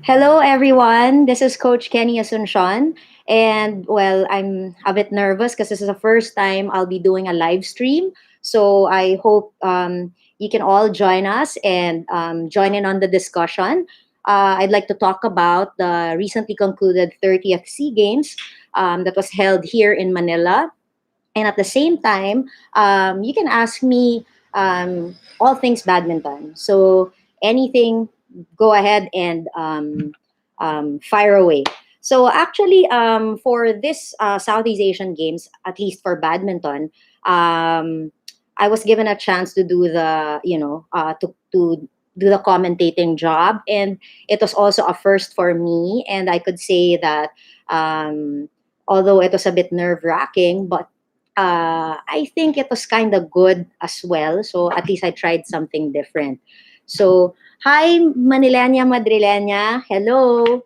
Hello, everyone. This is Coach Kennie Asuncion. And well, I'm a bit nervous because this is the first time I'll be doing a live stream. So I hope you can all join us and join in on the discussion. I'd like to talk about the recently concluded 30th SEA Games that was held here in Manila. And at the same time, you can ask me all things badminton. So anything, go ahead and fire away. So actually, for this Southeast Asian Games, at least for badminton, I was given a chance to do to do the commentating job, and it was also a first for me. And I could say that although it was a bit nerve wracking, but I think it was kind of good as well. So at least I tried something different. So hi, Manilena, Madrilena. Hello.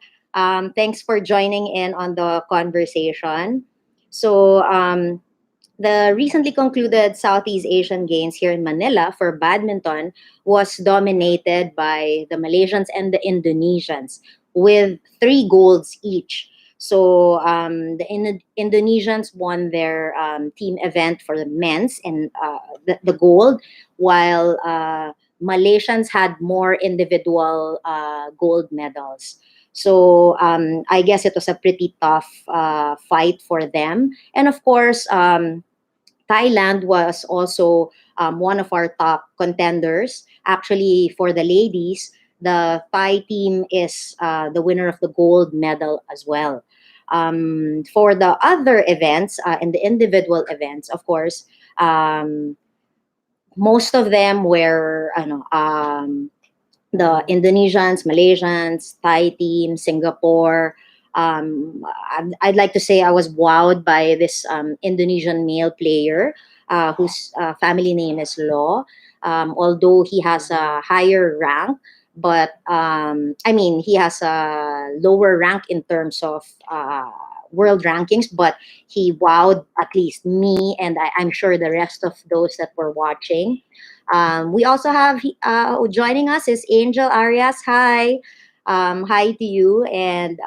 Thanks for joining in on the conversation. So the recently concluded Southeast Asian Games here in Manila for badminton was dominated by the Malaysians and the Indonesians with 3 golds each. So the Indonesians won their team event for the men's and the gold, while Malaysians had more individual gold medals. So I guess it was a pretty tough fight for them. And of course, Thailand was also one of our top contenders. Actually, for the ladies, the Thai team is the winner of the gold medal as well. For the other events and the individual events, of course, most of them were the Indonesians, Malaysians, Thai team, Singapore. I'd like to say I was wowed by this Indonesian male player whose family name is Law. Although he has a higher rank, but I mean, he has a lower rank in terms of world rankings, but he wowed at least me, and I'm sure the rest of those that were watching. We also have joining us is Angel Arias. Hi, hi to you. And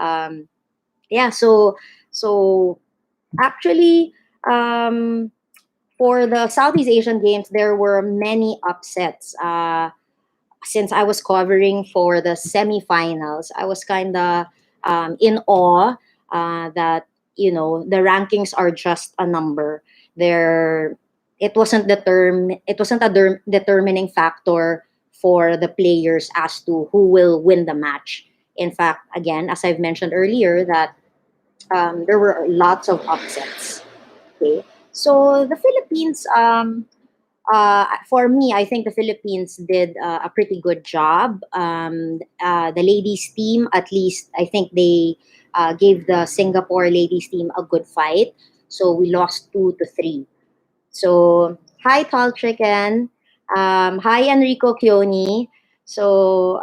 yeah, so actually, um, for the Southeast Asian Games, there were many upsets. Since I was covering for the semifinals, I was kind of in awe that the rankings are just a number. There, it wasn't a determining factor for the players as to who will win the match. In fact, again, as I've mentioned earlier, that there were lots of upsets. Okay, so the Philippines. For me, I think the Philippines did a pretty good job. The ladies team, at least, I think they gave the Singapore ladies team a good fight. So we lost 2-3. So hi, Tall Chicken. Hi, Enrico Chioni. So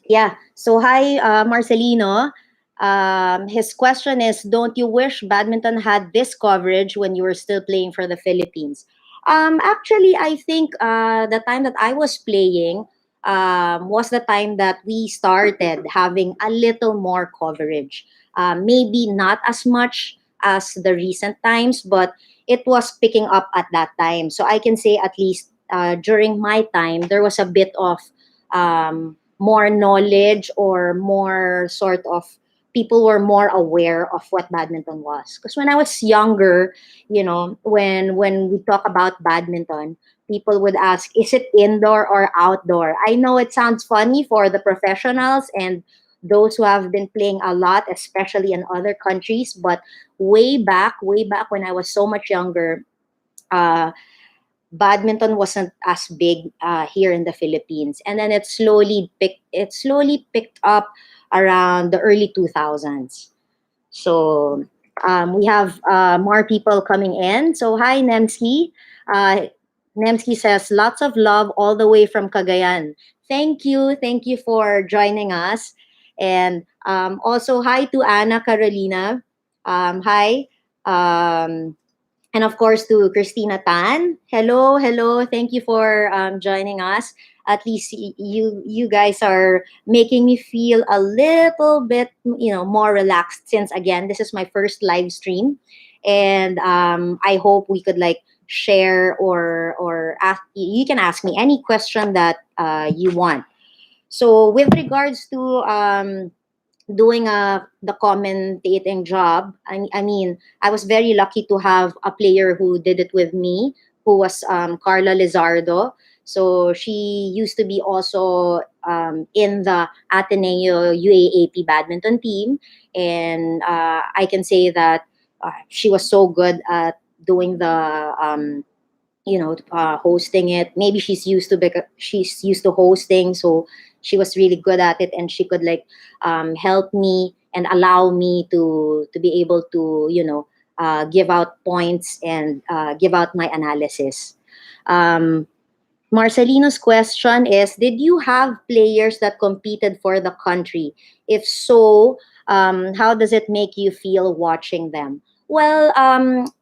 yeah. So hi, Marcelino. His question is, don't you wish badminton had this coverage when you were still playing for the Philippines? Actually, I think the time that I was playing was the time that we started having a little more coverage. Maybe not as much as the recent times, but it was picking up at that time. So I can say at least during my time, there was a bit of more knowledge, or more sort of people were more aware of what badminton was. Because when I was younger, when we talk about badminton, people would ask, is it indoor or outdoor? I know it sounds funny for the professionals and those who have been playing a lot, especially in other countries, but way back when I was so much younger, uh, badminton wasn't as big here in the Philippines, and then it slowly picked up around the early 2000s. So we have more people coming in. So hi, Nemski. Nemski says lots of love all the way from Cagayan. Thank you for joining us, and also hi to Anna Carolina. Hi. Um, And of course, to Christina Tan. Hello, hello. Thank you for joining us. At least you guys are making me feel a little bit, more relaxed, since again, this is my first live stream. And I hope we could like share or ask, you can ask me any question that you want. So with regards to doing the commentating job, I mean, I was very lucky to have a player who did it with me, who was Carla Lizardo. So she used to be also in the Ateneo UAAP badminton team, and I can say that she was so good at doing the hosting it. Maybe she's used to, because she's used to hosting, so she was really good at it, and she could like help me and allow me to be able to give out points and give out my analysis. um, Marcelino's question is: did you have players that competed for the country? If so, how does it make you feel watching them? Well,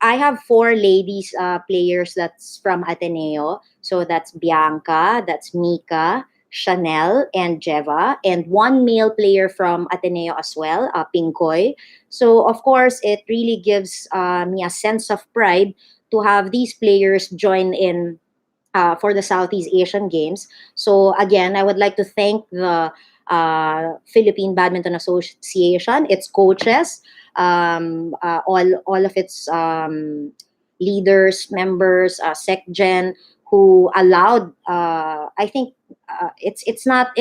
I have four ladies players that's from Ateneo. So that's Bianca, that's Mika, Chanel, and Jeva, and one male player from Ateneo as well, Pinkoy. So, of course, it really gives me a sense of pride to have these players join in for the Southeast Asian Games. So again, I would like to thank the Philippine Badminton Association, its coaches, all of its leaders, members, SecGen, who allowed. I think it's not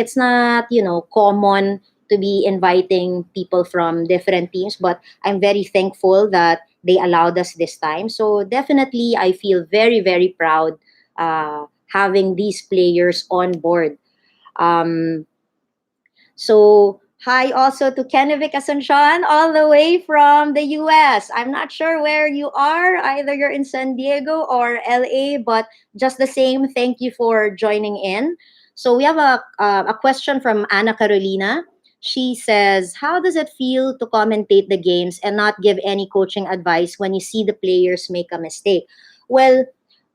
common to be inviting people from different teams, but I'm very thankful that they allowed us this time. So definitely, I feel very very proud having these players on board. Um, so hi also to Kennie Asuncion all the way from the US. I'm not sure where you are. Either you're in San Diego or LA, but just the same, thank you for joining in. So we have a question from Anna Carolina. She says, how does it feel to commentate the games and not give any coaching advice when you see the players make a mistake? Well,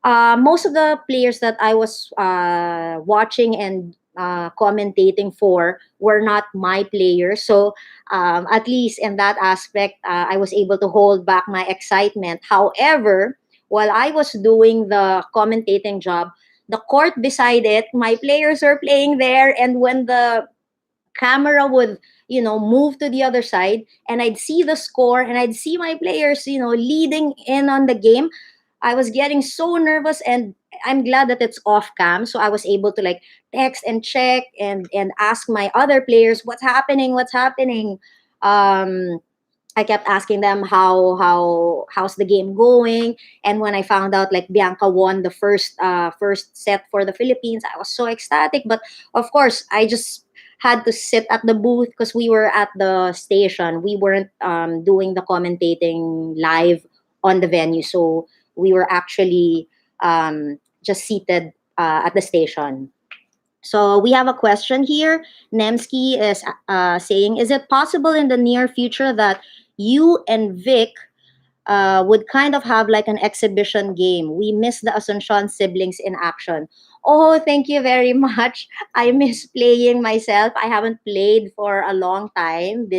most of the players that I was watching and commentating for were not my players. So at least in that aspect, I was able to hold back my excitement. However, while I was doing the commentating job, the court beside it, my players were playing there, and when the camera would move to the other side and I'd see the score and I'd see my players leading in on the game, I was getting so nervous, and I'm glad that it's off cam, so I was able to like text and check and ask my other players what's happening. um I kept asking them how's the game going, and when I found out like Bianca won the first set for the Philippines, I was so ecstatic. But of course, I just had to sit at the booth because we were at the station. We weren't doing the commentating live on the venue, so we were actually just seated at the station. So we have a question here. Nemski is saying, is it possible in the near future that you and Vic would kind of have like an exhibition game? We miss the Asuncion siblings in action. Oh, thank you very much. I miss playing myself. I haven't played for a long time.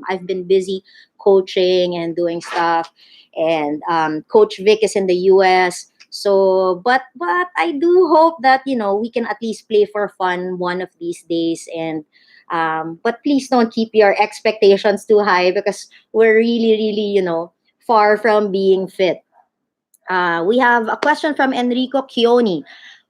I've been busy coaching and doing stuff. And Coach Vic is in the US. So, but I do hope that we can at least play for fun one of these days. And but please don't keep your expectations too high, because we're really really far from being fit. We have a question from Enrico Chioni.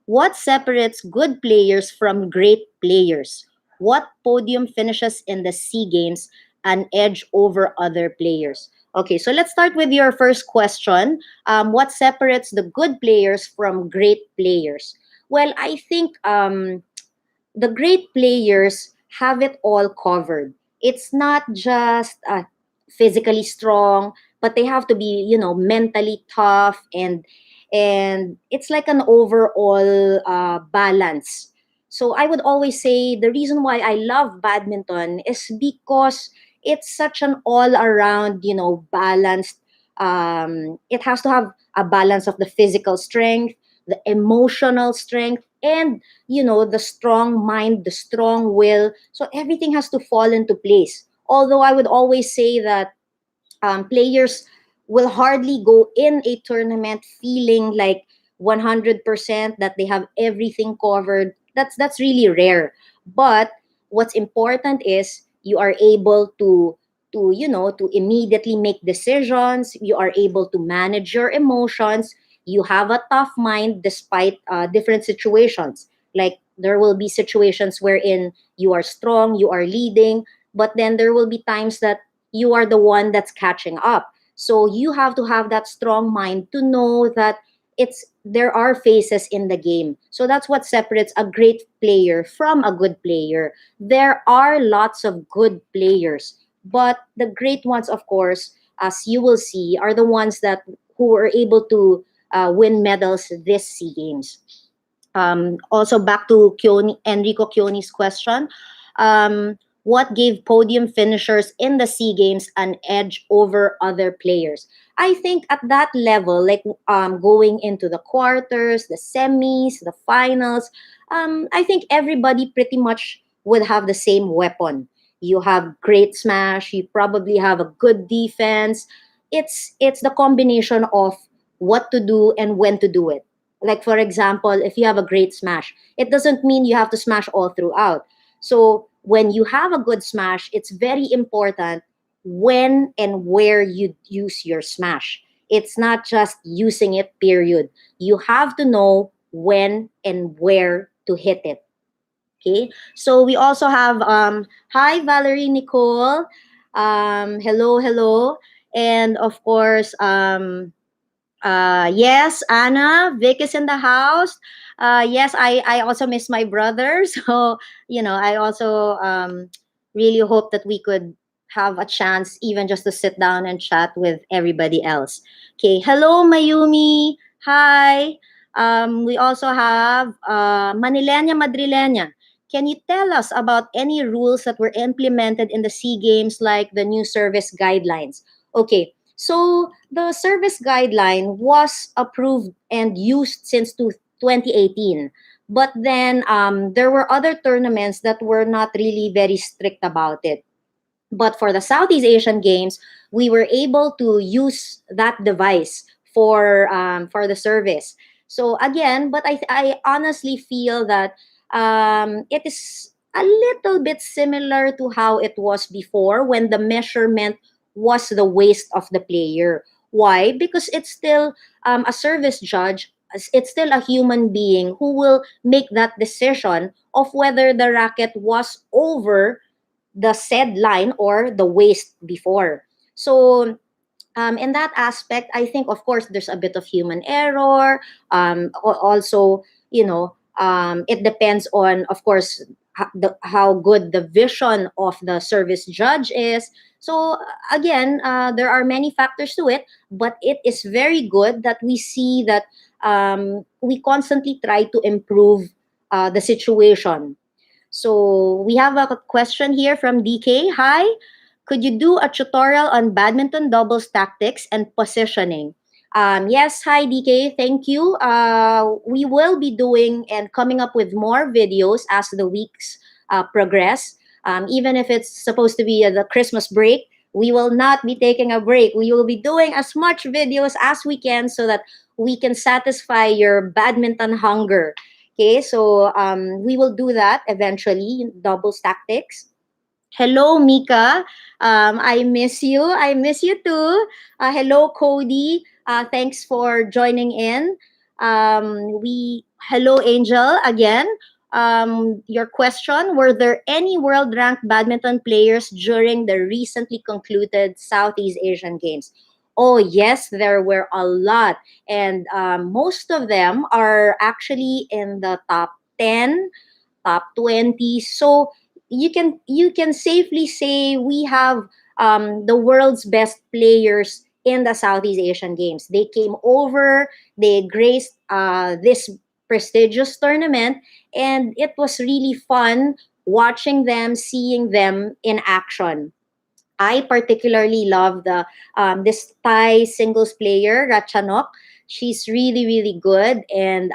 What separates good players from great players? What podium finishes in the SEA Games an edge over other players? Okay, so let's start with your first question. What separates the good players from great players? Well, I think the great players have it all covered. It's not just physically strong, but they have to be, mentally tough, and it's like an overall balance. So I would always say the reason why I love badminton is because it's such an all around, balanced it has to have a balance of the physical strength, the emotional strength, and the strong mind, the strong will. So everything has to fall into place. Although I would always say that players will hardly go in a tournament feeling like 100% that they have everything covered. That's really rare. But what's important is you are able to immediately make decisions. You are able to manage your emotions. You have a tough mind despite different situations. Like there will be situations wherein you are strong, you are leading, but then there will be times that you are the one that's catching up. So you have to have that strong mind to know that there are phases in the game. So that's what separates a great player from a good player. There are lots of good players, but the great ones, of course, as you will see, are the ones that who were able to win medals this SEA Games. Also back to Enrico Chioni's question, what gave podium finishers in the SEA Games an edge over other players? I think at that level, like going into the quarters, the semis, the finals, I think everybody pretty much would have the same weapon. You have great smash, you probably have a good defense. It's the combination of what to do and when to do it. Like for example, if you have a great smash, it doesn't mean you have to smash all throughout. So when you have a good smash, it's very important when and where you use your smash. It's not just using it, period. You have to know when and where to hit it. Okay. So we also have hi Valerie Nicole. Hello, hello. And of course, yes, Anna, Vic is in the house. Yes, I also miss my brother. So, I also really hope that we could have a chance even just to sit down and chat with everybody else. Okay, hello, Mayumi. Hi. We also have Manilena Madrilena. Can you tell us about any rules that were implemented in the SEA Games, like the new service guidelines? Okay, so the service guideline was approved and used since 2018. But then there were other tournaments that were not really very strict about it. But for the Southeast Asian Games, we were able to use that device for the service. So again, but I honestly feel that it is a little bit similar to how it was before when the measurement was the waist of the player. Why? Because it's still a service judge. It's still a human being who will make that decision of whether the racket was over the said line or the waist before. So in that aspect, I think, of course, there's a bit of human error. Also, it depends on, of course, how good the vision of the service judge is. So again, there are many factors to it, but it is very good that we see that we constantly try to improve the situation. So we have a question here from DK. Hi, could you do a tutorial on badminton doubles tactics and positioning? Yes, hi DK, thank you. We will be doing and coming up with more videos as the weeks progress. Even if it's supposed to be the Christmas break, we will not be taking a break. We will be doing as much videos as we can so that we can satisfy your badminton hunger. Okay, so we will do that eventually, doubles tactics. Hello, Mika. I miss you. I miss you too. Hello, Cody. Thanks for joining in. Hello, Angel, again. Your question, were there any world ranked badminton players during the recently concluded Southeast Asian Games? Oh, yes, there were a lot. And most of them are actually in the top 10, top 20. So you can safely say we have the world's best players in the Southeast Asian Games. They came over, they graced this prestigious tournament, and it was really fun watching them, seeing them in action. I particularly love the this Thai singles player, Ratchanok. She's really, really good, and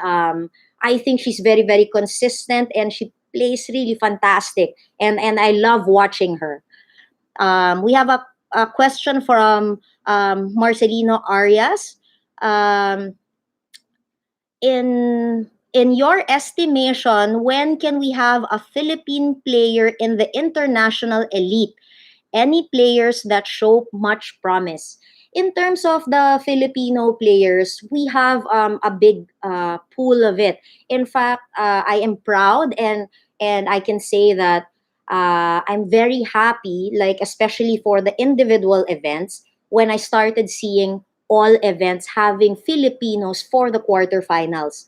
I think she's very, very consistent, and she plays really fantastic. And I love watching her. We have a question from Marcelino Arias. Um, in your estimation, when can we have a Philippine player in the international elite? Any players that show much promise? In terms of the Filipino players, we have a big pool of it. In fact, I am proud, and I can say that I'm very happy, like especially for the individual events, when I started seeing all events having Filipinos for the quarterfinals.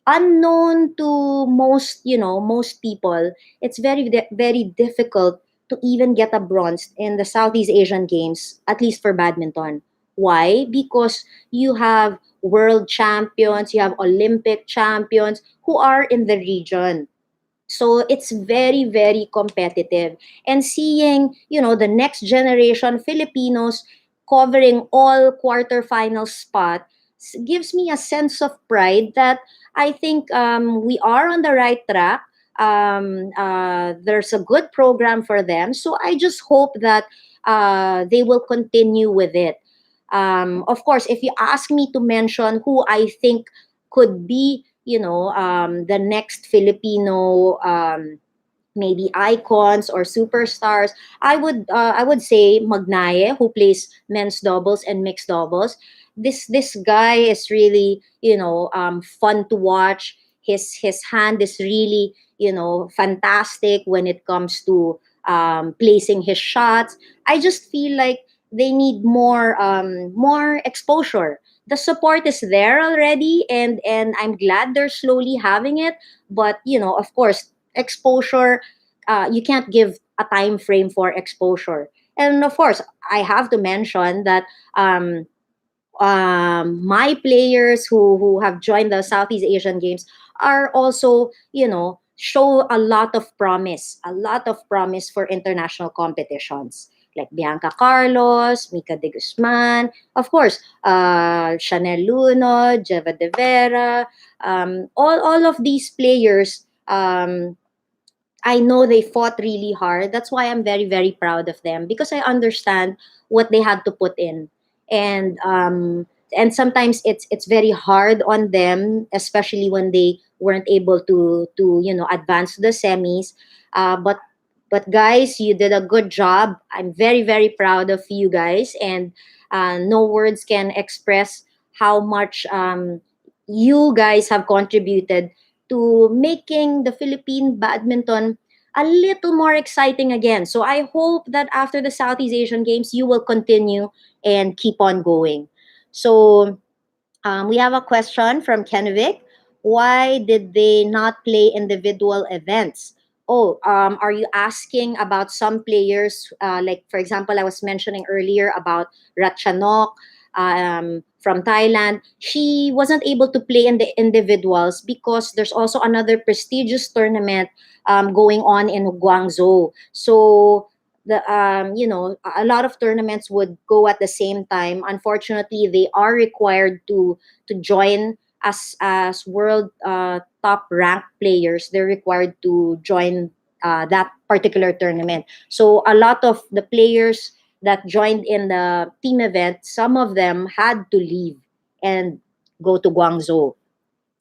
Unknown to most, most people, it's very difficult to even get a bronze in the Southeast Asian Games, at least for badminton. Why? Because you have world champions, you have Olympic champions who are in the region. So it's very competitive. And seeing, the next generation Filipinos covering all quarterfinal spot gives me a sense of pride that I think we are on the right track. There's a good program for them. So I just hope that they will continue with it. Of course, if you ask me to mention who I think could be, the next Filipino maybe icons or superstars, I would say Magnaye, who plays men's doubles and mixed doubles. This guy is really, fun to watch. His hand is really, fantastic when it comes to placing his shots. I just feel like they need more exposure. The support is there already, and I'm glad they're slowly having it. But of course, exposure, you can't give a time frame for exposure. And of course, I have to mention that my players who have joined the Southeast Asian Games are also, show a lot of promise for international competitions. Like Bianca Carlos, Mika de Guzman, of course, Chanel Luno, Jeva de Vera, all of these players, I know they fought really hard. That's why I'm very proud of them, because I understand what they had to put in. And sometimes it's very hard on them, especially when they weren't able to advance to the semis. But guys, you did a good job. I'm very proud of you guys, and no words can express how much you guys have contributed to making the Philippine badminton a little more exciting again. So I hope that after the Southeast Asian Games, you will continue and keep on going. So we have a question from Kenvic. Why did they not play individual events? Oh, are you asking about some players? Like, for example, I was mentioning earlier about Ratchanok from Thailand. She wasn't able to play in the individuals because there's also another prestigious tournament going on in Guangzhou. So a lot of tournaments would go at the same time. Unfortunately, they are required to join as world top ranked players. They're required to join that particular tournament. So a lot of the players that joined in the team event, some of them had to leave and go to Guangzhou.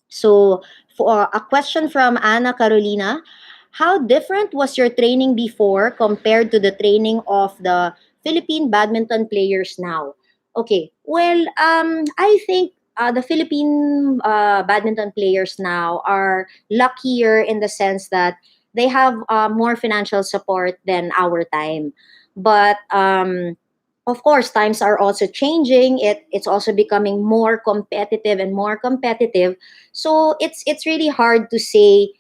So, for a question from Anna Carolina, how different was your training before compared to the training of the Philippine badminton players now? Okay, well, I think the Philippine badminton players now are luckier in the sense that they have more financial support than our time. But of course, times are also changing. It's also becoming more competitive and more competitive. So it's really hard to say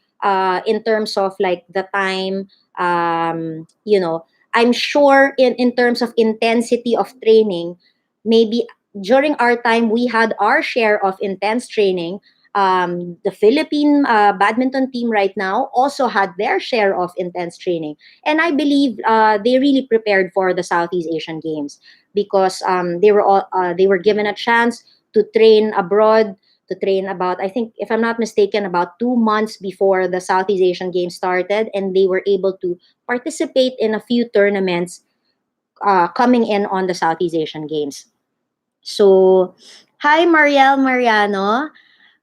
in terms of like the time. I'm sure in terms of intensity of training, maybe during our time we had our share of intense training. The Philippine badminton team right now also had their share of intense training, and I believe they really prepared for the Southeast Asian Games because they were given a chance to train abroad, to train about, I think, if I'm not mistaken, about 2 months before the Southeast Asian Games started, and they were able to participate in a few tournaments coming in on the Southeast Asian Games. So, hi Mariel Mariano.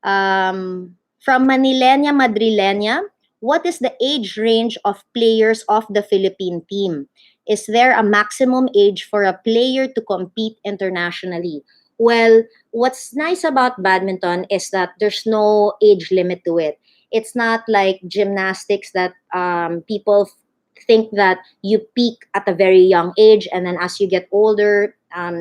From Manilena Madrilena, what is the age range of players of the Philippine team? Is there a maximum age for a player to compete internationally? Well, what's nice about badminton is that there's no age limit to it. It's not like gymnastics that people think that you peak at a very young age and then as you get older,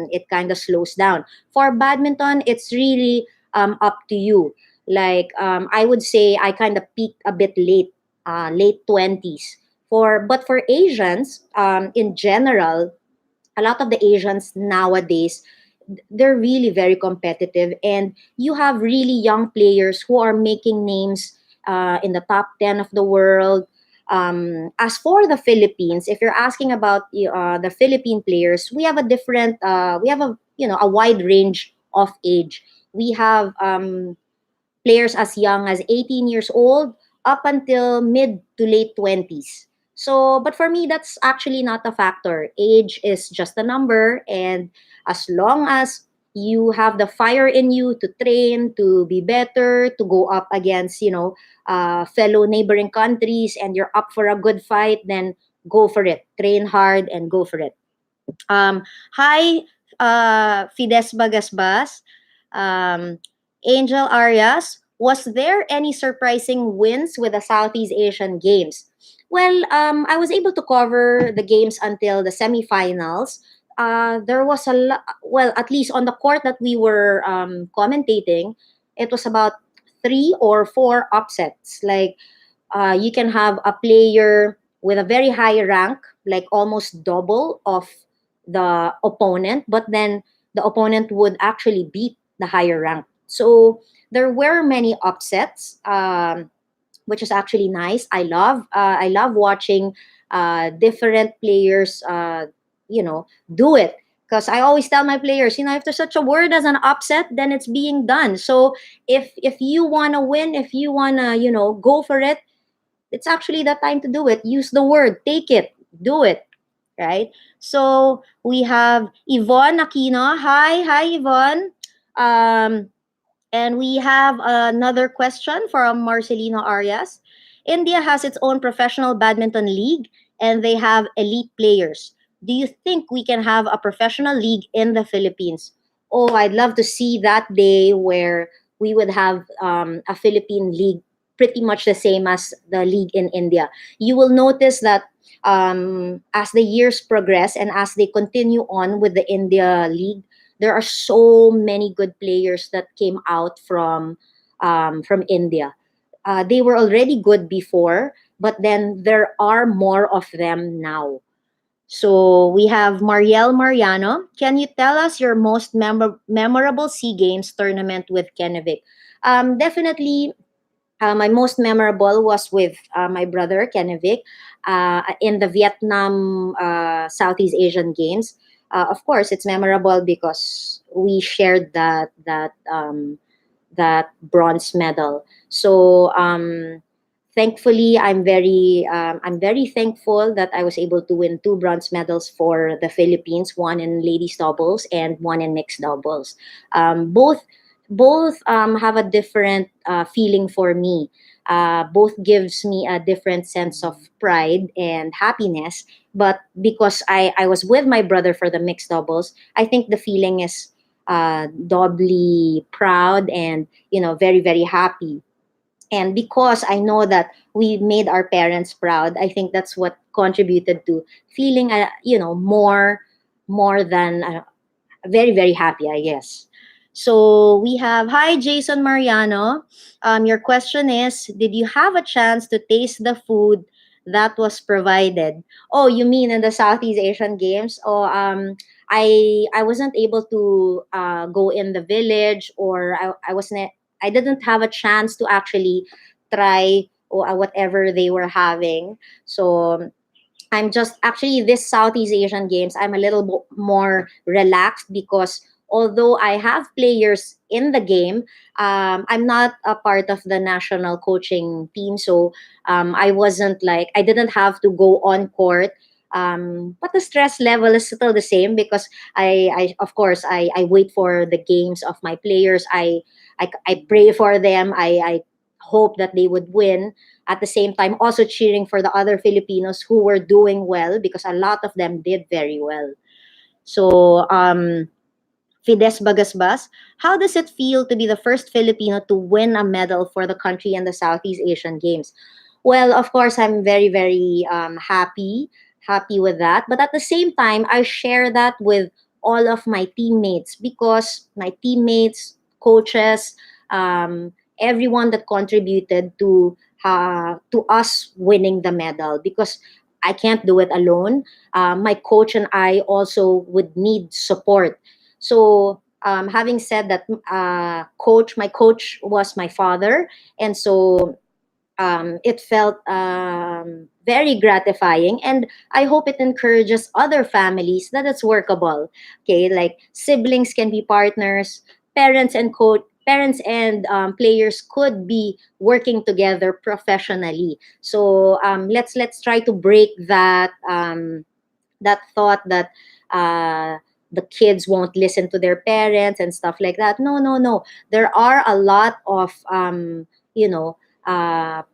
it kind of slows down. For badminton, it's really up to you. Like I would say, I kind of peaked a bit late, late 20s. But for Asians, in general, a lot of the Asians nowadays, they're really very competitive, and you have really young players who are making names in the top 10 of the world. As for the Philippines, if you're asking about the Philippine players, we have a different, we have a a wide range of age. We have players as young as 18 years old up until mid to late 20s. So, but for me, that's actually not a factor. Age is just a number. And as long as you have the fire in you to train, to be better, to go up against, fellow neighboring countries, and you're up for a good fight, then go for it. Train hard and go for it. Um, Hi, Fides Bagasbas. Um, Angel Arias, was there any surprising wins with the Southeast Asian Games? Well, I was able to cover the games until the semifinals. There was well, at least on the court that we were commentating, it was about 3 or 4 upsets. Like you can have a player with a very high rank, like almost double of the opponent, but then the opponent would actually beat the higher rank. So there were many upsets, which is actually nice. I love watching different players, do it. Because I always tell my players, if there's such a word as an upset, then it's being done. So if you wanna win, if you wanna, go for it, it's actually the time to do it. Use the word, take it, do it, right? So we have Yvonne Aquino. Hi, Yvonne. Um, and we have another question from Marcelino Arias. India has its own professional badminton league and they have elite players. Do you think we can have a professional league in the Philippines? Oh, I'd love to see that day where we would have a Philippine league pretty much the same as the league in India. You will notice that as the years progress and as they continue on with the India league, there are so many good players that came out from India. They were already good before, but then there are more of them now. So we have Mariel Mariano. Can you tell us your most memorable SEA Games tournament with Kennevic? Definitely, my most memorable was with my brother Kennevic in the Vietnam Southeast Asian Games. Of course, it's memorable because we shared that bronze medal. So thankfully, I'm very thankful that I was able to win 2 bronze medals for the Philippines, one in ladies doubles and one in mixed doubles. Both have a different feeling for me. Both gives me a different sense of pride and happiness. But because I was with my brother for the mixed doubles, I think the feeling is doubly proud and very very happy. And because I know that we made our parents proud, I think that's what contributed to feeling more than very very happy, I guess. So we have, hi Jason Mariano. Your question is, did you have a chance to taste the food that was provided? Oh, you mean in the Southeast Asian Games? Oh, I wasn't able to go in the village, or I wasn't I didn't have a chance to actually try whatever they were having. So I'm just actually this Southeast Asian Games, I'm a little more relaxed because although I have players in the game, I'm not a part of the national coaching team. So I wasn't like, I didn't have to go on court. But the stress level is still the same because I of course, I wait for the games of my players. I pray for them. I hope that they would win, at the same time also cheering for the other Filipinos who were doing well because a lot of them did very well. So Fides Bagasbas, how does it feel to be the first Filipino to win a medal for the country in the Southeast Asian Games? Well, of course, I'm very, very happy with that. But at the same time, I share that with all of my teammates because my teammates, coaches, everyone that contributed to us winning the medal because I can't do it alone. My coach and I also would need support. So, having said that, my coach was my father, and so it felt very gratifying, and I hope it encourages other families that it's workable. Okay, like siblings can be partners, parents and players could be working together professionally. So let's try to break that thought that uh, the kids won't listen to their parents and stuff like that. No, no, no. There are a lot of you know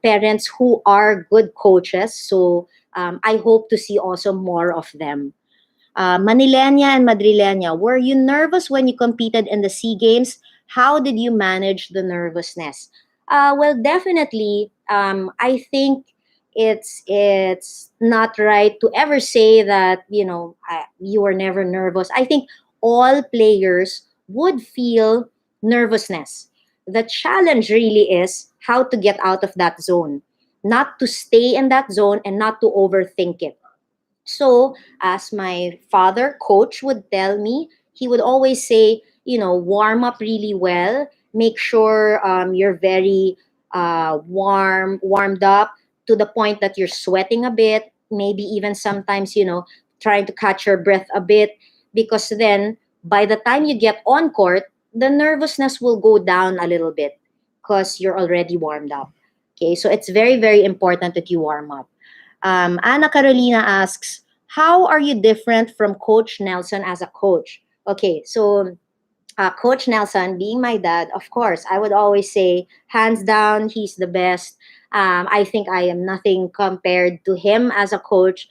parents who are good coaches. So I hope to see also more of them. Manilena and Madrilena, were you nervous when you competed in the SEA Games? How did you manage the nervousness? Well, definitely. I think it's not right to ever say that you were never nervous. I think all players would feel nervousness. The challenge really is how to get out of that zone, not to stay in that zone and not to overthink it. So, as my father, coach, would tell me, he would always say, warm up really well. Make sure you're very warmed up to the point that you're sweating a bit, maybe even sometimes, trying to catch your breath a bit, because then by the time you get on court, the nervousness will go down a little bit because you're already warmed up. Okay, so it's very, very important that you warm up. Anna Carolina asks, how are you different from Coach Nelson as a coach? Okay, so Coach Nelson, being my dad, of course, I would always say, hands down, he's the best. I think I am nothing compared to him as a coach.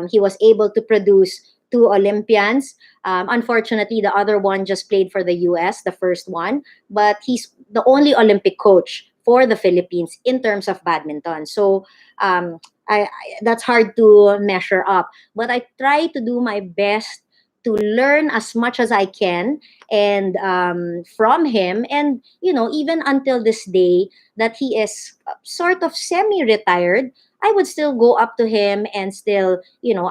He was able to produce two Olympians. Unfortunately, the other one just played for the US, the first one, but he's the only Olympic coach for the Philippines in terms of badminton. So um, that's hard to measure up. But I try to do my best to learn as much as I can and from him, and even until this day that he is sort of semi-retired, I would still go up to him and still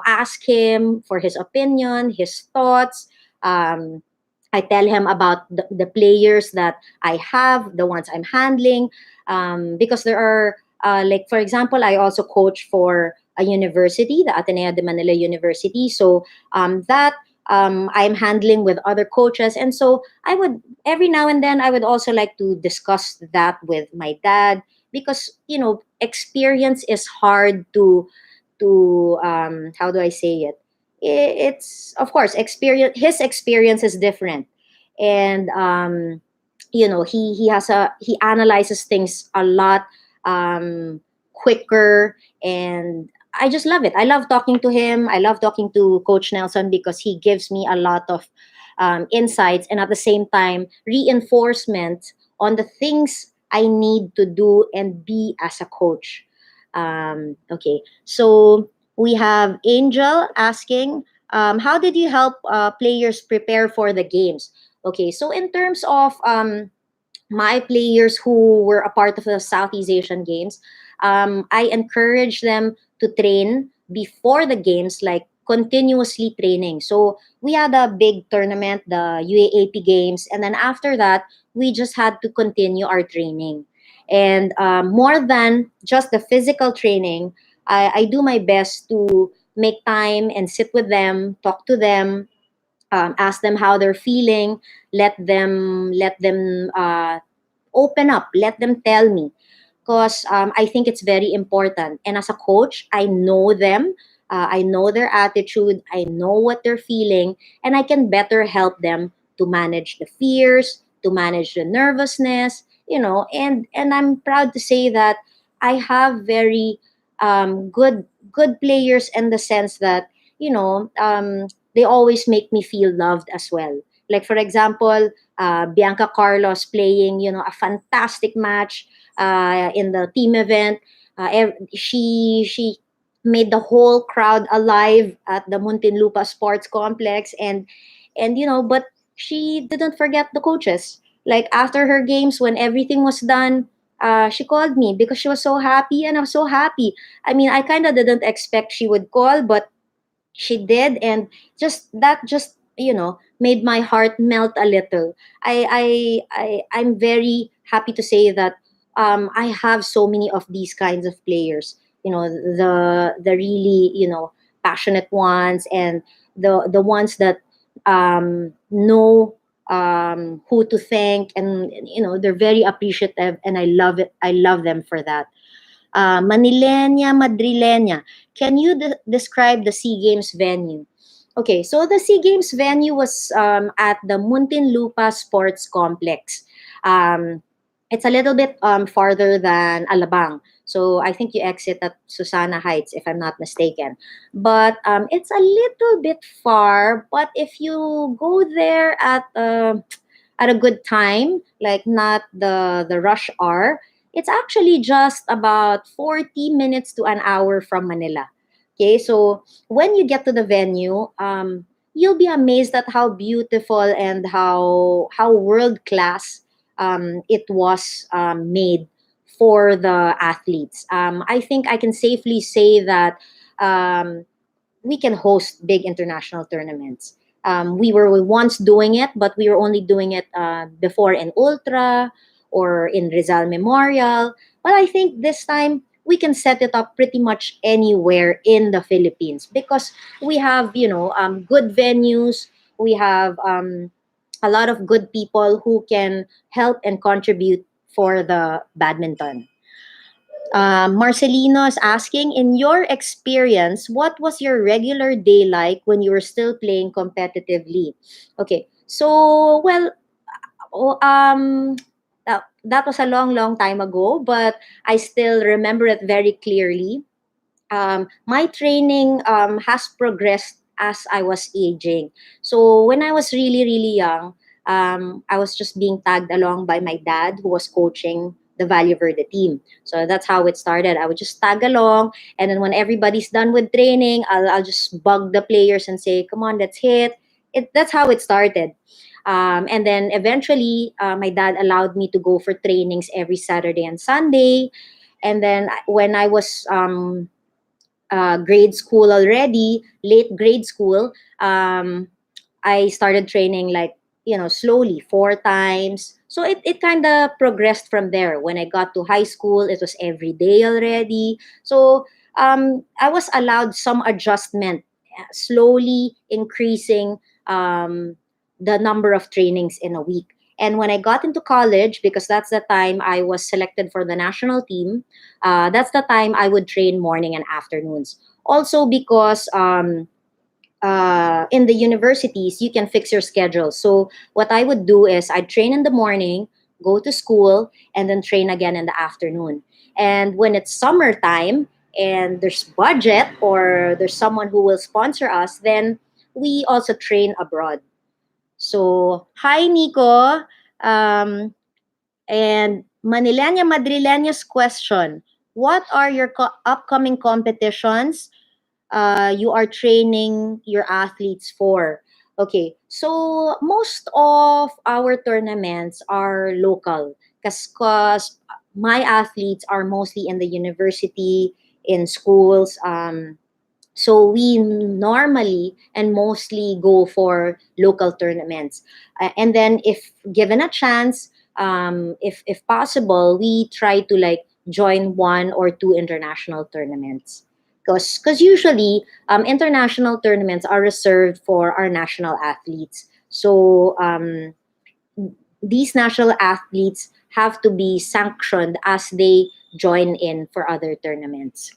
ask him for his opinion, his thoughts. I tell him about the players that I have, the ones I'm handling, because there are like, for example, I also coach for a university, the Ateneo de Manila University. So that I'm handling with other coaches. And so I would, every now and then, I would also like to discuss that with my dad because, experience is hard to how do I say it? It's, of course, experience, his experience is different. And, he analyzes things a lot quicker, and I just love it. I love talking to him. I love talking to Coach Nelson because he gives me a lot of insights and at the same time reinforcement on the things I need to do and be as a coach. Okay, so we have Angel asking, how did you help players prepare for the games? Okay, so in terms of my players who were a part of the Southeast Asian Games, I encourage them to train before the games, like continuously training. So we had a big tournament, the UAAP games, and then after that, we just had to continue our training. And more than just the physical training, I do my best to make time and sit with them, talk to them, ask them how they're feeling, let them open up, let them tell me, because I think it's very important. And as a coach, I know them, I know their attitude, I know what they're feeling, and I can better help them to manage the fears, to manage the nervousness, and I'm proud to say that I have very good players in the sense that they always make me feel loved as well. Like for example, Bianca Carlos playing a fantastic match in the team event. She made the whole crowd alive at the Muntinlupa Sports Complex, and but she didn't forget the coaches. Like after her games, when everything was done, she called me because she was so happy, and I was so happy. I mean, I kind of didn't expect she would call, but she did, and just made my heart melt a little. I'm very happy to say that I have so many of these kinds of players, the really passionate ones, and the ones that know who to thank, and they're very appreciative, and I love them for that. Manilena, Madrilena. Can you describe the SEA Games venue? Okay, so the SEA Games venue was at the Muntinlupa Sports Complex. Um, it's a little bit farther than Alabang. So I think you exit at Susana Heights, if I'm not mistaken. But it's a little bit far. But if you go there at a good time, like not the rush hour, it's actually just about 40 minutes to an hour from Manila. Okay, so when you get to the venue, you'll be amazed at how beautiful and how world class it was made for the athletes. I think I can safely say that um, we can host big international tournaments. We were once doing it, but we were only doing it before in Ultra or in Rizal Memorial. But I think this time we can set it up pretty much anywhere in the Philippines because we have, good venues. We have a lot of good people who can help and contribute for the badminton. Marcelino is asking, in your experience, what was your regular day like when you were still playing competitively? Okay, so well, oh, that was a long, long time ago, but I still remember it very clearly. My training has progressed as I was aging. So when I was really, really young, I was just being tagged along by my dad who was coaching the Valle Verde team. So that's how it started. I would just tag along, and then when everybody's done with training, I'll just bug the players and say, "Come on, let's hit." That's how it started. And then eventually, my dad allowed me to go for trainings every Saturday and Sunday. And then when I was grade school already, late grade school, I started training like, slowly 4 times. So it kind of progressed from there. When I got to high school, it was every day already. So I was allowed some adjustment, slowly increasing the number of trainings in a week. And when I got into college, because that's the time I was selected for the national team, that's the time I would train morning and afternoons. Also because in the universities, you can fix your schedule. So what I would do is I'd train in the morning, go to school, and then train again in the afternoon. And when it's summertime and there's budget or there's someone who will sponsor us, then we also train abroad. So, hi, Nico. Um, and Manilena Madrileña's question: what are your upcoming competitions you are training your athletes for? Okay, so most of our tournaments are local because my athletes are mostly in the university, in schools. So we normally and mostly go for local tournaments. And then if given a chance, if possible, we try to like join one or two international tournaments. Because usually international tournaments are reserved for our national athletes. So these national athletes have to be sanctioned as they join in for other tournaments.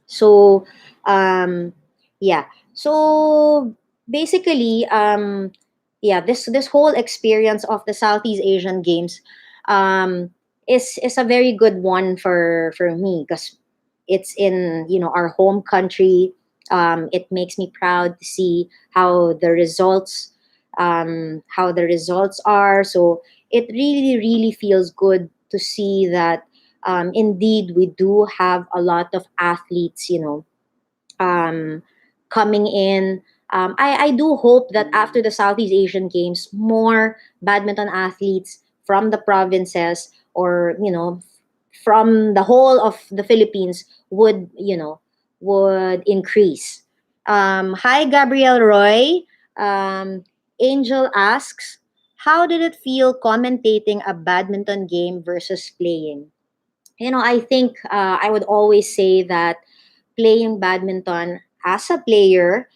So, yeah. So basically, yeah, this whole experience of the Southeast Asian Games, um, is a very good one for me because it's in our home country. It makes me proud to see how the results are. So it really really feels good to see that indeed we do have a lot of athletes, um, coming in. I do hope that after the Southeast Asian Games, more badminton athletes from the provinces or, from the whole of the Philippines would increase. Hi, Gabriel Roy. Angel asks, how did it feel commentating a badminton game versus playing? I think I would always say that playing badminton as a player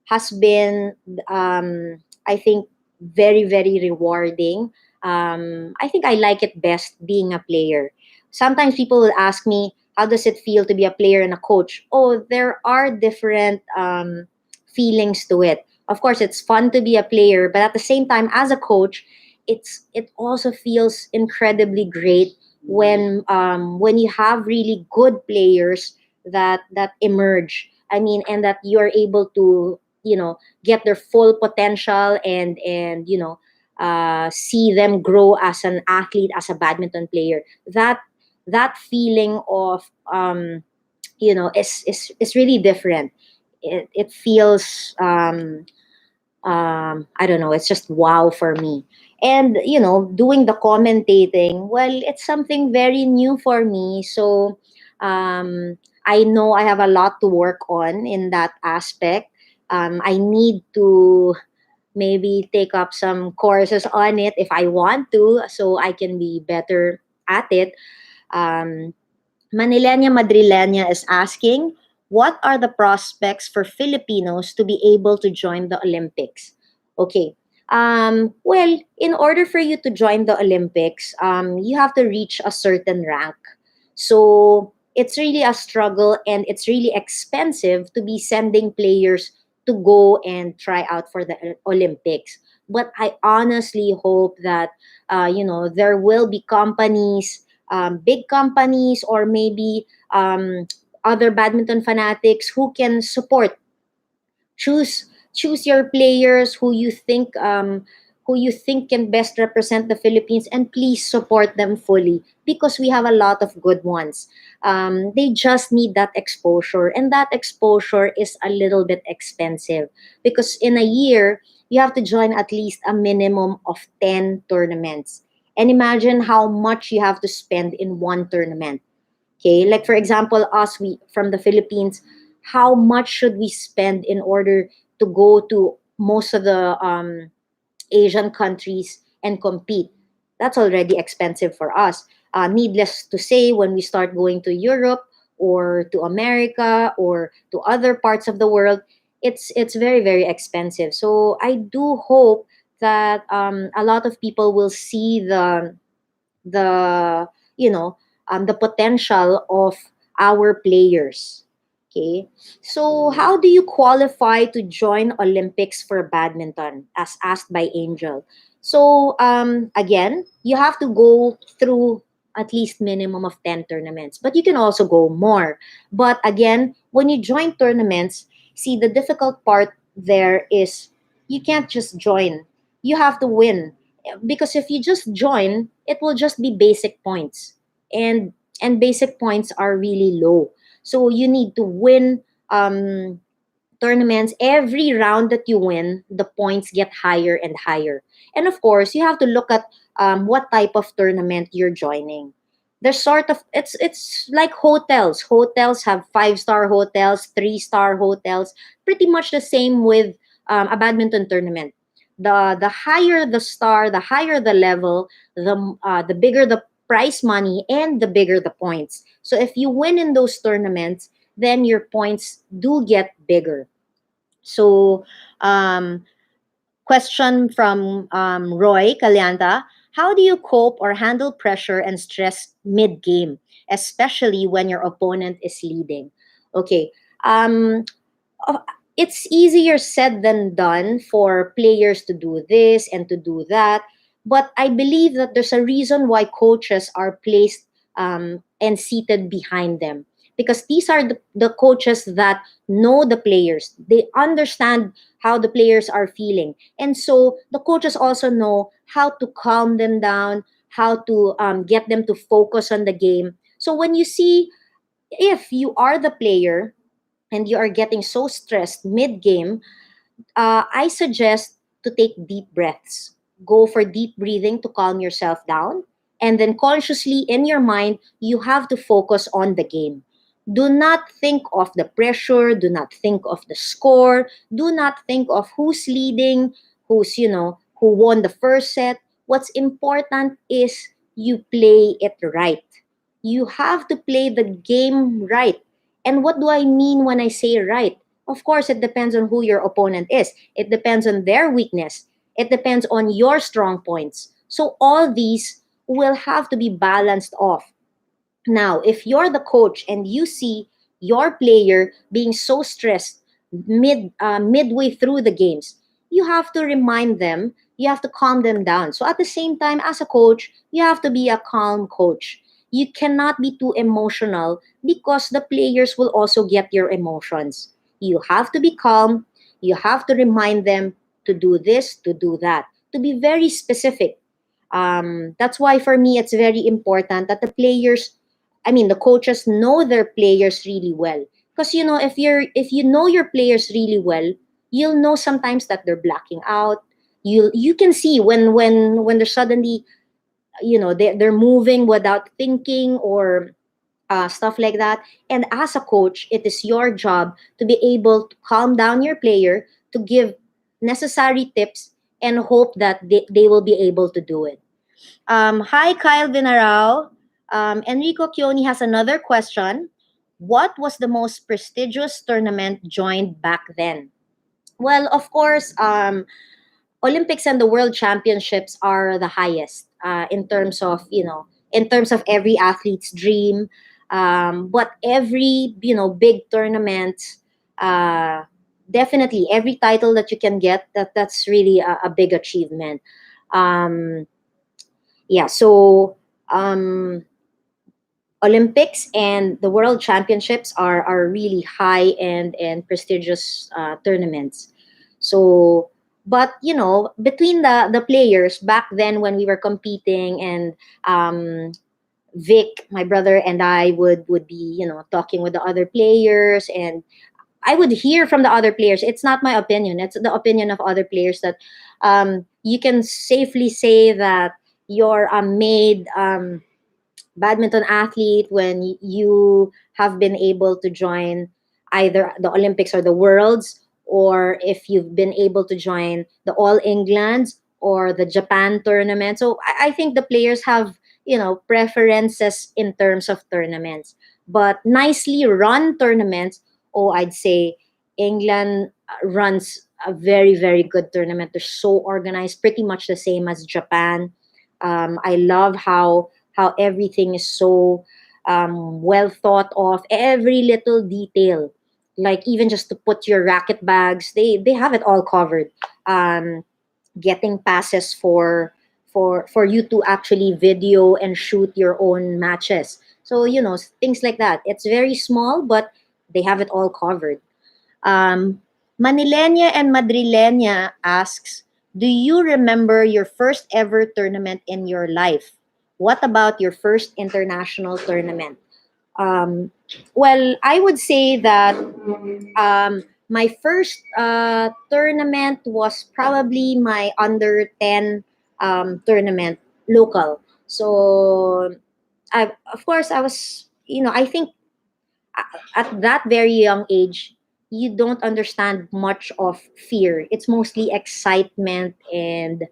has been, I think, very, very rewarding. I think I like it best being a player. Sometimes people will ask me, how does it feel to be a player and a coach? Oh, there are different feelings to it. Of course, it's fun to be a player, but at the same time, as a coach, it also feels incredibly great when you have really good players that emerge. I mean, and that you're able to get their full potential and see them grow as an athlete, as a badminton player. That feeling of is really different. It feels I don't know, it's just wow for me. And doing the commentating, well, it's something very new for me. So I know I have a lot to work on in that aspect. I need to maybe take up some courses on it if I want to, so I can be better at it. um, Manilena Madrilena is asking, what are the prospects for Filipinos to be able to join the Olympics? Okay. Well, in order for you to join the Olympics, you have to reach a certain rank. So it's really a struggle and it's really expensive to be sending players to go and try out for the Olympics. But I honestly hope that, there will be companies, big companies, or maybe other badminton fanatics who can support. Choose your players who you think can best represent the Philippines, and please support them fully because we have a lot of good ones. They just need that exposure, and that exposure is a little bit expensive because in a year you have to join at least a minimum of 10 tournaments. And imagine how much you have to spend in one tournament. Okay, like for example, us, we from the Philippines, how much should we spend in order to go to most of the Asian countries and compete? That's already expensive for us. Needless to say, when we start going to Europe or to America or to other parts of the world, it's very very expensive. So I do hope that a lot of people will see the the potential of our players. Okay, so how do you qualify to join Olympics for badminton, as asked by Angel? So again, you have to go through at least minimum of 10 tournaments, but you can also go more. But again, when you join tournaments, see, the difficult part there is you can't just join, you have to win. Because if you just join, it will just be basic points, and basic points are really low. So you need to win tournaments. Every round that you win, the points get higher and higher. And of course, you have to look at what type of tournament you're joining. There's sort of, it's like hotels. Hotels have 5-star hotels, 3-star hotels. Pretty much the same with a badminton tournament. The higher the star, the higher the level, the bigger the prize money and the bigger the points. So if you win in those tournaments, then your points do get bigger. So um, question from Roy Calianta. How do you cope or handle pressure and stress mid game, especially when your opponent is leading? Okay. Um, uh, it's easier said than done for players to do this and to do that. But I believe that there's a reason why coaches are placed and seated behind them. Because these are the coaches that know the players. They understand how the players are feeling. And so the coaches also know how to calm them down, how to get them to focus on the game. So when you see, if you are the player, and you are getting so stressed mid game, I suggest to take deep breaths. Go for deep breathing to calm yourself down. And then consciously in your mind, you have to focus on the game. Do not think of the pressure. Do not think of the score. Do not think of who's leading, who won the first set. What's important is you play it right. You have to play the game right. And what do I mean when I say right? Of course, it depends on who your opponent is. It depends on their weakness. It depends on your strong points. So all these will have to be balanced off. Now, if you're the coach and you see your player being so stressed midway through the games, you have to remind them, you have to calm them down. So at the same time, as a coach, you have to be a calm coach. You cannot be too emotional because the players will also get your emotions. You have to be calm. You have to remind them to do this, to do that, to be very specific. That's why for me, it's very important that the coaches know their players really well. Because if you know your players really well, you'll know sometimes that they're blacking out. You can see when they're suddenly, they're moving without thinking, or stuff like that. And as a coach, it is your job to be able to calm down your player, to give necessary tips, and hope that they will be able to do it. Hi, Kyle Vinarao. Enrico Chioni has another question. What was the most prestigious tournament joined back then? Well, of course, Olympics and the World Championships are the highest in terms of every athlete's dream. But every big tournament, uh, definitely every title that you can get, that's really a big achievement. Um, yeah, so um, Olympics and the World Championships are really high and prestigious tournaments. So, but between the players back then when we were competing, and Vic, my brother, and I would be talking with the other players, and I would hear from the other players. It's not my opinion; it's the opinion of other players that you can safely say that you're a made badminton athlete when you have been able to join either the Olympics or the Worlds, or if you've been able to join the All Englands or the Japan tournament. So I think the players have preferences in terms of tournaments, but nicely run tournaments. Oh, I'd say England runs a very very good tournament. They're so organized, pretty much the same as Japan. I love how everything is so well thought of, every little detail, like even just to put your racket bags, they have it all covered. Getting passes for you to actually video and shoot your own matches, so things like that. It's very small, but they have it all covered. Manilena and Madrilena asks, do you remember your first ever tournament in your life? What about your first international tournament? Um, well, I would say that my first tournament was probably my under 10 tournament, local. So I of course I was, I think at that very young age, you don't understand much of fear. It's mostly excitement and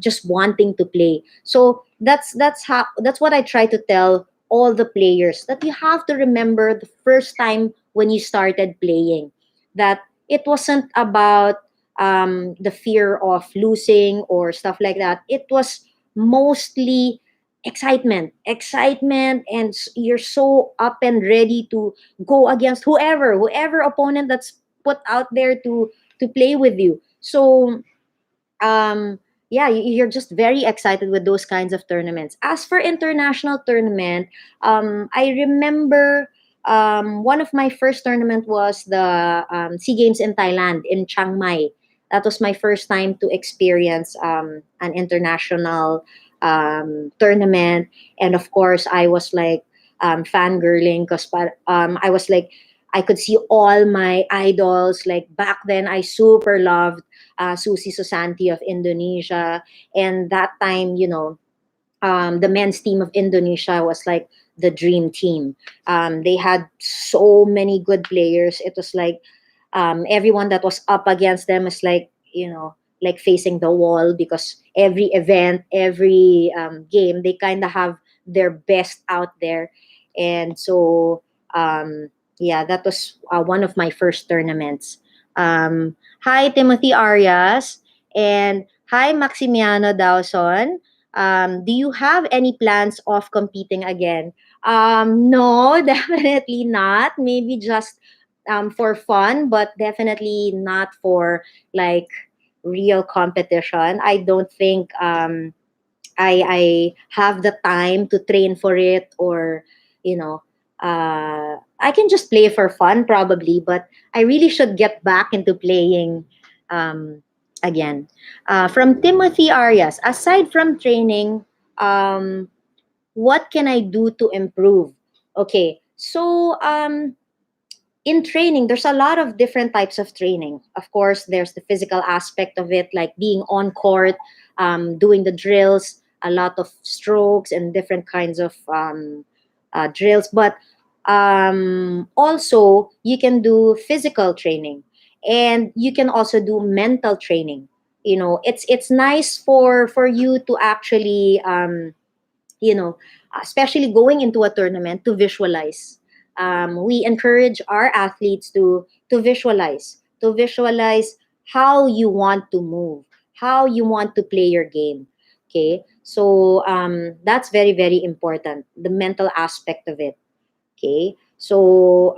just wanting to play. So that's what I try to tell all the players, that you have to remember the first time when you started playing, that it wasn't about the fear of losing or stuff like that. It was mostly excitement, and you're so up and ready to go against whoever opponent that's put out there to play with you. So yeah, you're just very excited with those kinds of tournaments. As for international tournament, I remember one of my first tournament was the SEA Games in Thailand, in Chiang Mai. That was my first time to experience an international tournament. And of course I was like fangirling, because I was like, I could see all my idols. Like back then I super loved Susi Susanti of Indonesia. And that time, the men's team of Indonesia was like the dream team. They had so many good players. It was like everyone that was up against them is like, like facing the wall, because every event, every game, they kind of have their best out there. And so, yeah, that was one of my first tournaments. Hi, Timothy Arias. And hi, Maximiano Dawson. Do you have any plans of competing again? No, definitely not. Maybe just for fun, but definitely not for like real competition. I don't think I have the time to train for it, or you know I can just play for fun probably, but I really should get back into playing um, again. From Timothy Arias, aside from training, um, what can I do to improve? Okay, so in training, there's a lot of different types of training. Of course, there's the physical aspect of it, like being on court, doing the drills, a lot of strokes and different kinds of drills. But also, you can do physical training, and you can also do mental training. It's nice for you to actually you know, especially going into a tournament, to visualize. We encourage our athletes to visualize how you want to move, how you want to play your game. Okay, so that's very very important. The mental aspect of it. Okay, so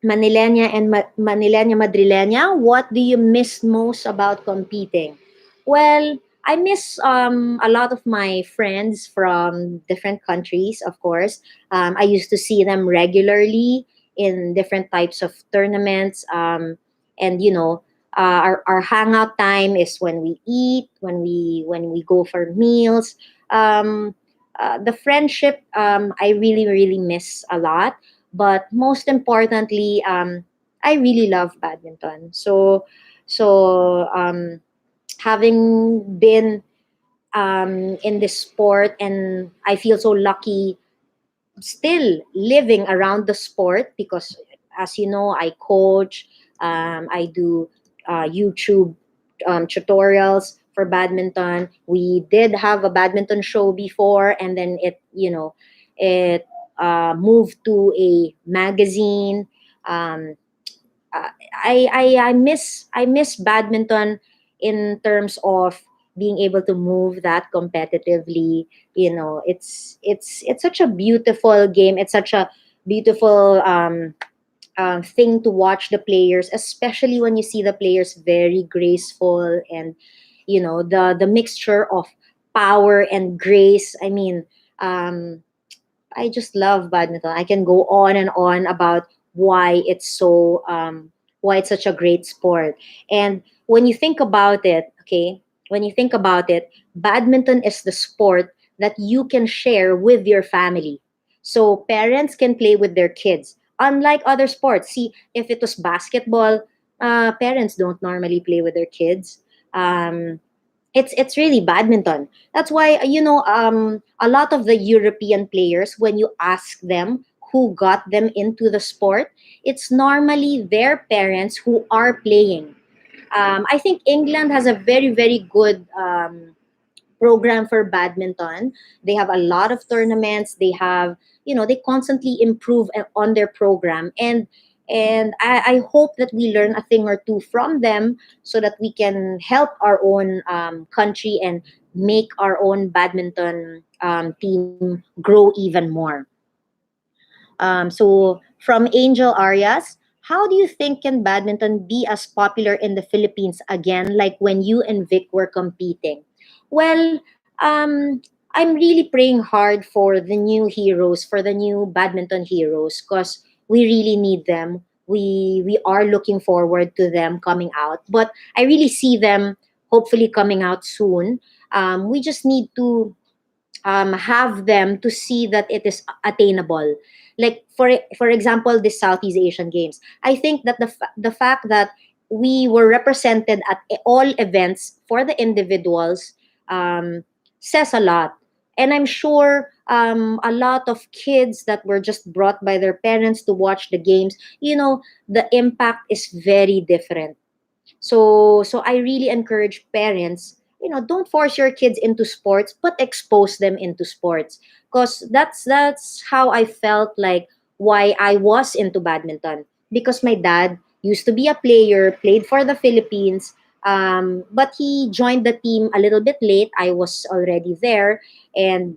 Manilena Madrilena, what do you miss most about competing? Well, I miss a lot of my friends from different countries, of course. I used to see them regularly in different types of tournaments. And our hangout time is when we eat, when we go for meals. The friendship, I really really miss a lot, but most importantly, I really love badminton. So having been in this sport, and I feel so lucky still living around the sport, because as you know, I coach, I do YouTube tutorials for badminton. We did have a badminton show before, and then it moved to a magazine. um, I miss badminton in terms of being able to move that competitively. It's such a beautiful game. It's such a beautiful thing to watch the players, especially when you see the players very graceful, and the mixture of power and grace. I mean, um, I just love badminton. I can go on and on about why it's such a great sport. And when you think about it, okay, when you think about it, badminton is the sport that you can share with your family. So parents can play with their kids. Unlike other sports, see, if it was basketball, parents don't normally play with their kids. Um, it's really badminton. That's why a lot of the European players, when you ask them who got them into the sport, it's normally their parents who are playing. I think England has a very good program for badminton. They have a lot of tournaments. They have, they constantly improve on their program, and I hope that we learn a thing or two from them so that we can help our own country and make our own badminton team grow even more. So from Angel Arias, how do you think can badminton be as popular in the Philippines again, like when you and Vic were competing? Well, I'm really praying hard for the new heroes, for the new badminton heroes, because we really need them. We are looking forward to them coming out, but I really see them hopefully coming out soon. We just need to have them to see that it is attainable. Like for example, the Southeast Asian Games. I think that the fact that we were represented at all events for the individuals um, says a lot. And I'm sure a lot of kids that were just brought by their parents to watch the games, the impact is very different. So I really encourage parents, don't force your kids into sports, but expose them into sports. Because that's how I felt like why I was into badminton. Because my dad used to be a player, played for the Philippines, but he joined the team a little bit late. I was already there, and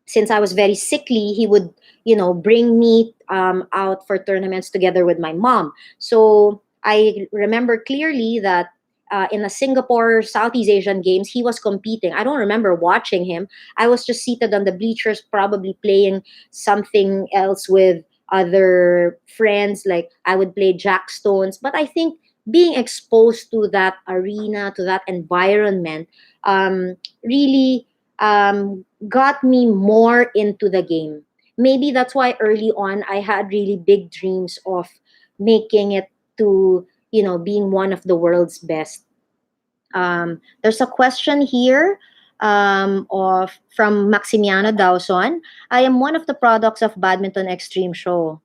since I was very sickly, he would, bring me out for tournaments together with my mom. So I remember clearly that in the Singapore Southeast Asian Games, he was competing. I don't remember watching him. I was just seated on the bleachers, probably playing something else with other friends. Like I would play jackstones. But I think being exposed to that arena, to that environment, really got me more into the game. Maybe that's why early on I had really big dreams of making it to, being one of the world's best. There's a question here of from Maximiano Dawson. I am one of the products of Badminton Extreme Show.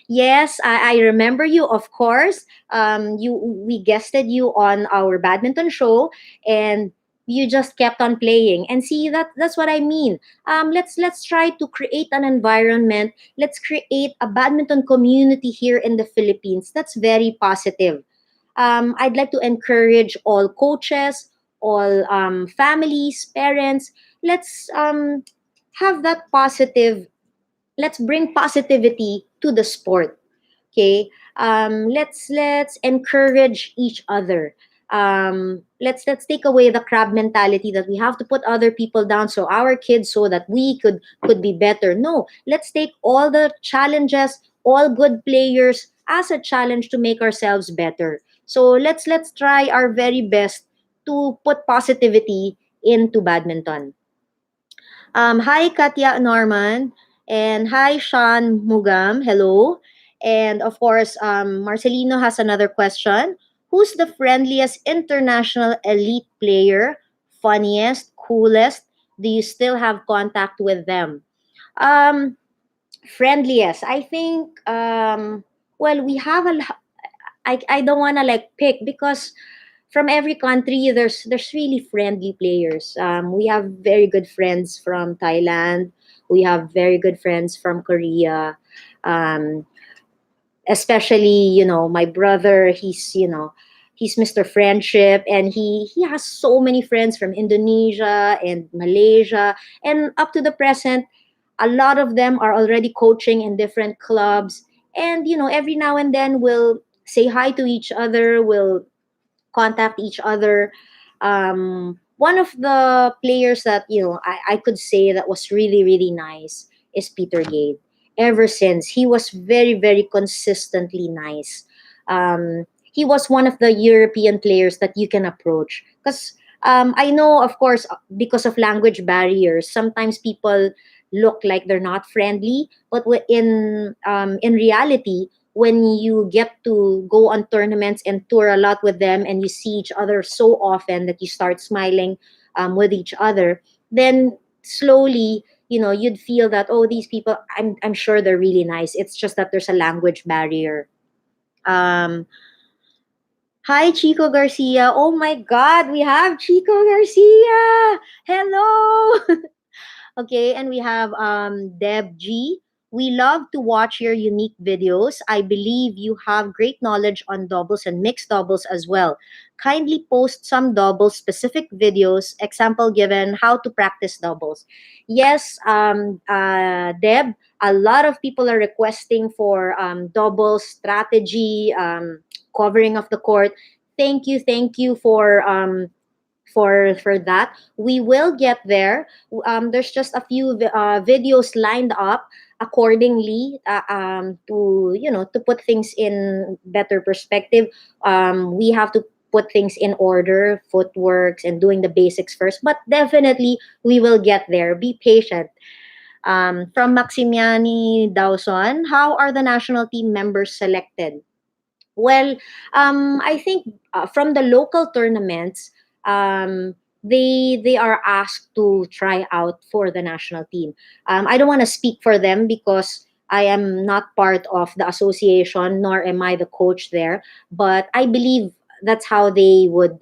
Yes, I remember you, of course. We guested you on our badminton show, and you just kept on playing. And see, that's what I mean. Let's try to create an environment. Let's create a badminton community here in the Philippines. That's very positive. I'd like to encourage all coaches, all families, parents. Let's have that positive. Let's bring positivity to the sport. Okay. Let's encourage each other. Let's take away the crab mentality that we have to put other people down so our kids, so that we could be better. No, let's take all the challenges, all good players as a challenge to make ourselves better. So let's try our very best to put positivity into badminton. Hi, Katya Norman. And hi, Sean Mugam. Hello. And of course, Marcelino has another question. Who's the friendliest international elite player? Funniest, coolest? Do you still have contact with them? Um, Friendliest. I think, well, we have I don't want to like pick because from every country there's really friendly players. We have very good friends from Thailand. We have very good friends from Korea. Um, Especially, my brother. He's Mr. Friendship, and he has so many friends from Indonesia and Malaysia, and up to the present, a lot of them are already coaching in different clubs. And every now and then we'll say hi to each other. We'll contact each other. One of the players that I could say that was really nice is Peter Gade. Ever since, he was very consistently nice. He was one of the European players that you can approach because I know, of course, because of language barriers, sometimes people look like they're not friendly, but in reality, when you get to go on tournaments and tour a lot with them, and you see each other so often that you start smiling with each other, then slowly, you'd feel that, oh, these people, I'm sure they're really nice. It's just that there's a language barrier. um Hi, Chico Garcia. Oh my God, we have Chico Garcia. Hello. Okay, and we have Deb G. We love to watch your unique videos. I believe you have great knowledge on doubles and mixed doubles as well. Kindly post some doubles specific videos, example given how to practice doubles. Yes, Deb, a lot of people are requesting for doubles strategy, covering of the court. Thank you for that. We will get there. There's just a few videos lined up accordingly, to to put things in better perspective. We have to put things in order, footworks and doing the basics first. But definitely we will get there. Be patient. From Maximiani Dawson, how are the national team members selected? Well, I think from the local tournaments, they are asked to try out for the national team. I don't want to speak for them because I am not part of the association, nor am I the coach there. But I believe that's how they would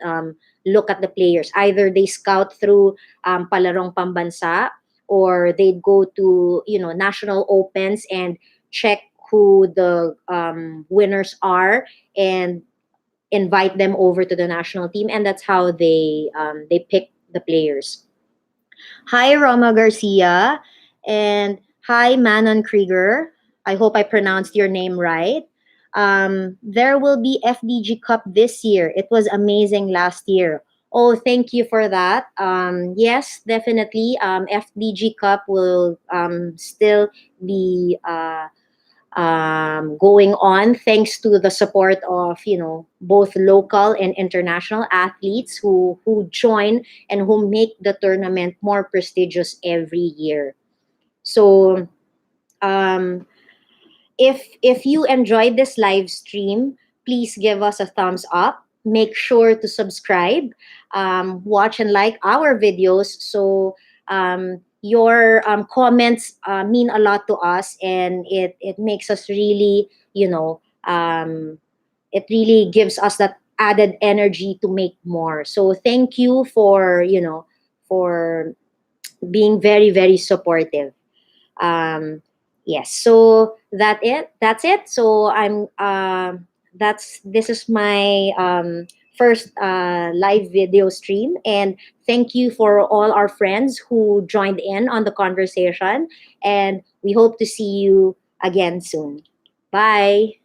look at the players. Either they scout through Palarong Pambansa, or they'd go to national opens and check who the winners are and invite them over to the national team, and that's how they pick the players. Hi, Roma Garcia, and hi, Manon Krieger. I hope I pronounced your name right. There will be FDG Cup this year. It was amazing last year. Oh, thank you for that. Yes, definitely. FDG Cup will still be going on thanks to the support of both local and international athletes who join and who make the tournament more prestigious every year. So um, if you enjoyed this live stream, please give us a thumbs up. Make sure to subscribe, watch and like our videos. So your comments mean a lot to us, and it makes us really, it really gives us that added energy to make more. So thank you for for being very very supportive. um yes, so that's it. So that's this is my first live video stream, and thank you for all our friends who joined in on the conversation, and we hope to see you again soon. Bye.